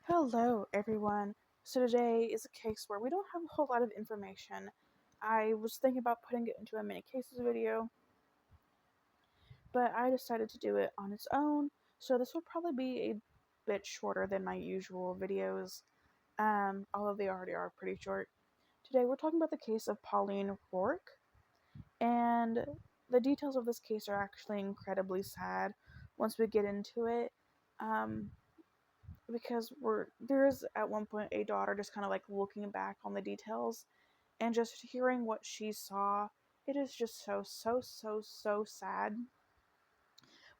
Hello, everyone. So today is a case where we don't have a whole lot of information. I was thinking about putting it into a mini cases video, but I decided to do it on its own. So this will probably be a bit shorter than my usual videos, although they already are pretty short. Today we're talking about the case of Pauline Rourke, and the details of this case are actually incredibly sad once we get into it. Um, because there is at one point a daughter just kind of like looking back on the details and just hearing what she saw. It is just so sad.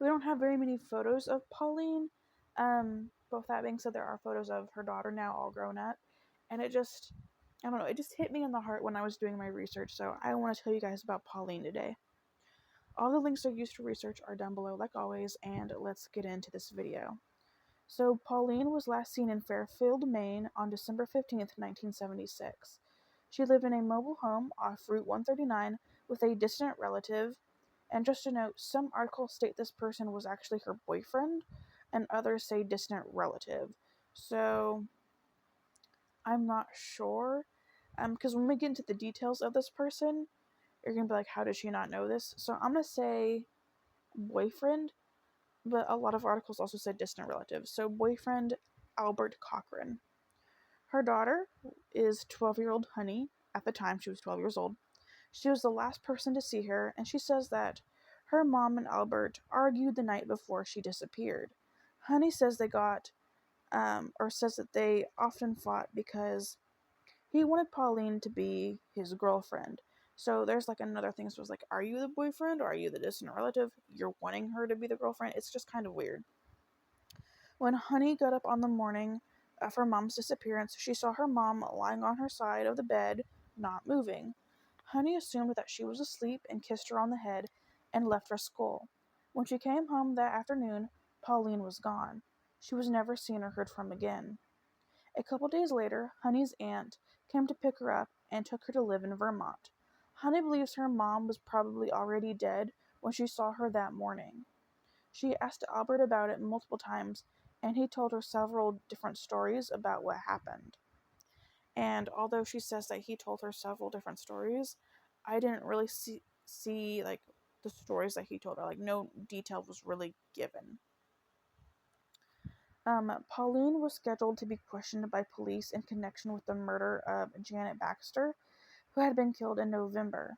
We don't have very many photos of Pauline, but with that being said, there are photos of her daughter now all grown up, and I don't know, it just hit me in the heart when I was doing my research. So I want to tell you guys about Pauline today. All the links I used for research are down below like always, and let's get into this video. So, Pauline was last seen in Fairfield, Maine on December 15th, 1976. She lived in a mobile home off Route 139 with a distant relative. And just to note, some articles state this person was actually her boyfriend, and others say distant relative. So, I'm not sure. Because when we get into the details of this person, you're gonna be like, how does she not know this? So, I'm gonna say boyfriend, but a lot of articles also said distant relative. So, boyfriend Albert Cochran. Her daughter is 12-year-old Honey. At the time, she was 12 years old. She was the last person to see her, and she says that her mom and Albert argued the night before she disappeared. Honey says says that they often fought because he wanted Pauline to be his girlfriend. So there's like another thing. So it's like, are you the boyfriend or are you the distant relative? You're wanting her to be the girlfriend. It's just kind of weird. When Honey got up on the morning of her mom's disappearance, she saw her mom lying on her side of the bed, not moving. Honey assumed that she was asleep and kissed her on the head and left for school. When she came home that afternoon, Pauline was gone. She was never seen or heard from again. A couple days later, Honey's aunt came to pick her up and took her to live in Vermont. Honey believes her mom was probably already dead when she saw her that morning. She asked Albert about it multiple times, and he told her several different stories about what happened. And although she says that he told her several different stories, I didn't really see like the stories that he told her. Like no detail was really given. Pauline was scheduled to be questioned by police in connection with the murder of Janet Baxter, who had been killed in November.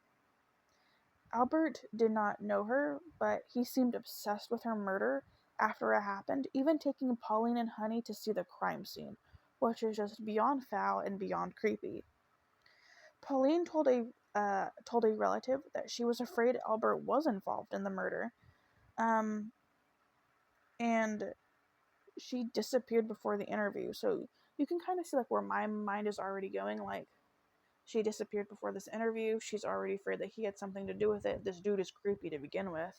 Albert did not know her, but he seemed obsessed with her murder after it happened, even taking Pauline and Honey to see the crime scene, which is just beyond foul and beyond creepy. Pauline told a relative that she was afraid Albert was involved in the murder, um, and she disappeared before the interview. So you can kind of see like where my mind is already going. Like she disappeared before this interview. She's already afraid that he had something to do with it. This dude is creepy to begin with,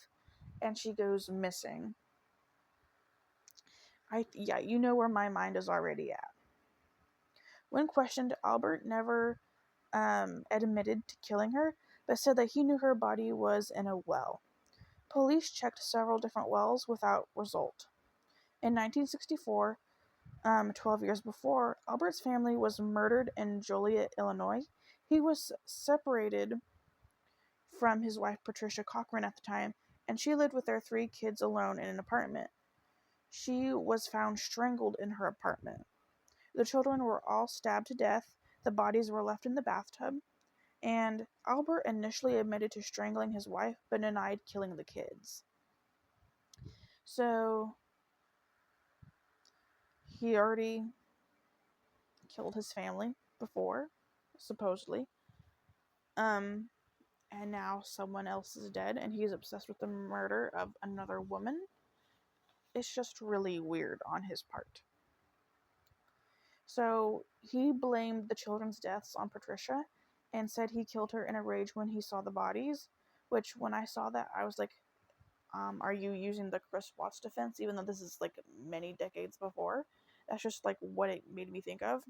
and she goes missing. You know where my mind is already at. When questioned, Albert never admitted to killing her, but said that he knew her body was in a well. Police checked several different wells without result. In 1964, 12 years before, Albert's family was murdered in Joliet, Illinois. He was separated from his wife Patricia Cochran at the time, and she lived with their 3 kids alone in an apartment. She was found strangled in her apartment. The children were all stabbed to death. The bodies were left in the bathtub. And Albert initially admitted to strangling his wife, but denied killing the kids. So, he already killed his family before, supposedly. And now someone else is dead, and he's obsessed with the murder of another woman. It's just really weird on his part. So, he blamed the children's deaths on Patricia and said he killed her in a rage when he saw the bodies, which when I saw that, I was like, are you using the Chris Watts defense, even though this is like many decades before? That's just like what it made me think of.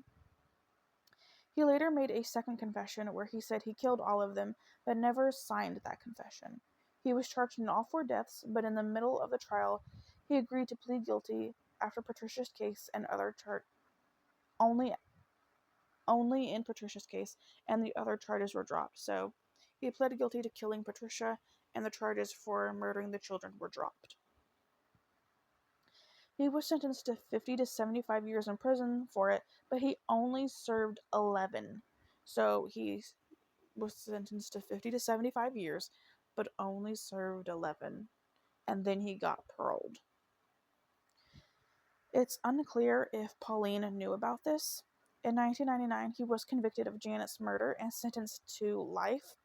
He later made a second confession where he said he killed all of them, but never signed that confession. He was charged in all 4 deaths, but in the middle of the trial, he agreed to plead guilty after Patricia's case and other only in Patricia's case, and the other charges were dropped. So he pled guilty to killing Patricia, and the charges for murdering the children were dropped. He was sentenced to 50 to 75 years in prison for it, but he only served 11. So he was sentenced to 50 to 75 years, but only served 11. And then he got paroled. It's unclear if Pauline knew about this. In 1999, he was convicted of Janet's murder and sentenced to life,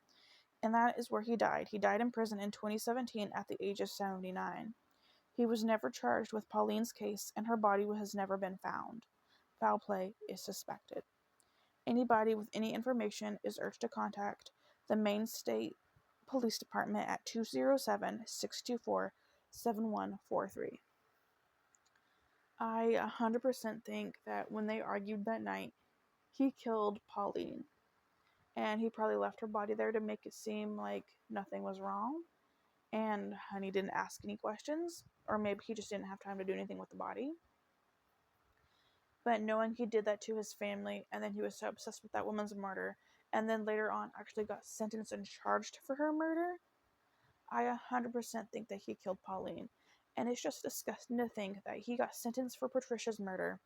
and that is where he died. He died in prison in 2017 at the age of 79. He was never charged with Pauline's case, and her body has never been found. Foul play is suspected. Anybody with any information is urged to contact the Maine State Police Department at 207-624-7143. I 100% think that when they argued that night, he killed Pauline. And he probably left her body there to make it seem like nothing was wrong. And Honey didn't ask any questions. Or maybe he just didn't have time to do anything with the body. But knowing he did that to his family, and then he was so obsessed with that woman's murder, and then later on actually got sentenced and charged for her murder, I 100% think that he killed Pauline. And it's just disgusting to think that he got sentenced for Patricia's murder,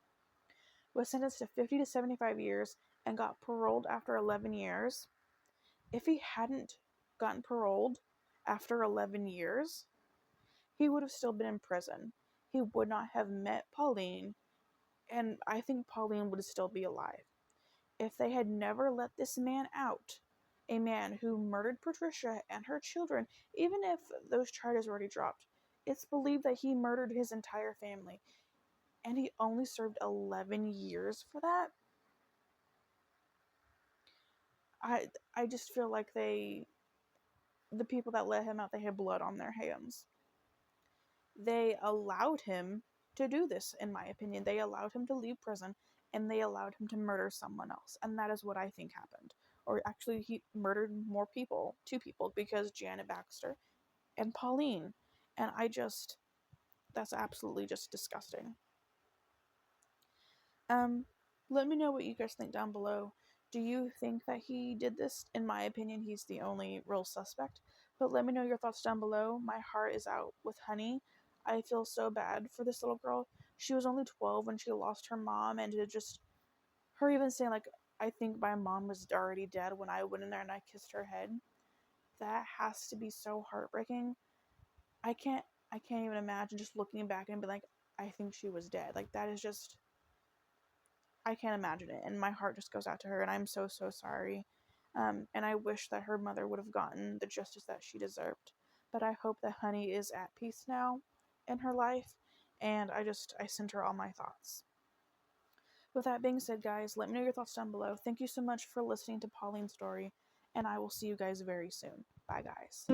was sentenced to 50 to 75 years, and got paroled after 11 years. If he hadn't gotten paroled after 11 years, he would have still been in prison. He would not have met Pauline, and I think Pauline would still be alive. If they had never let this man out, a man who murdered Patricia and her children, even if those charges were already dropped, it's believed that he murdered his entire family, and he only served 11 years for that. I just feel like the people that let him out, they had blood on their hands. They allowed him to do this, in my opinion. They allowed him to leave prison, and they allowed him to murder someone else. And that is what I think happened. Or actually, he murdered more people, 2 people, because Janet Baxter and Pauline. And that's absolutely just disgusting. Let me know what you guys think down below. Do you think that he did this? In my opinion, he's the only real suspect. But let me know your thoughts down below. My heart is out with Honey. I feel so bad for this little girl. She was only 12 when she lost her mom, and to just her even saying, like, I think my mom was already dead when I went in there and I kissed her head. That has to be so heartbreaking. I can't even imagine just looking back and be like, I think she was dead. Like, that is just, I can't imagine it, and my heart just goes out to her, and I'm so sorry. And I wish that her mother would have gotten the justice that she deserved. But I hope that Honey is at peace now in her life, and I send her all my thoughts. With that being said, guys, let me know your thoughts down below. Thank you so much for listening to Pauline's story, and I will see you guys very soon. Bye, guys.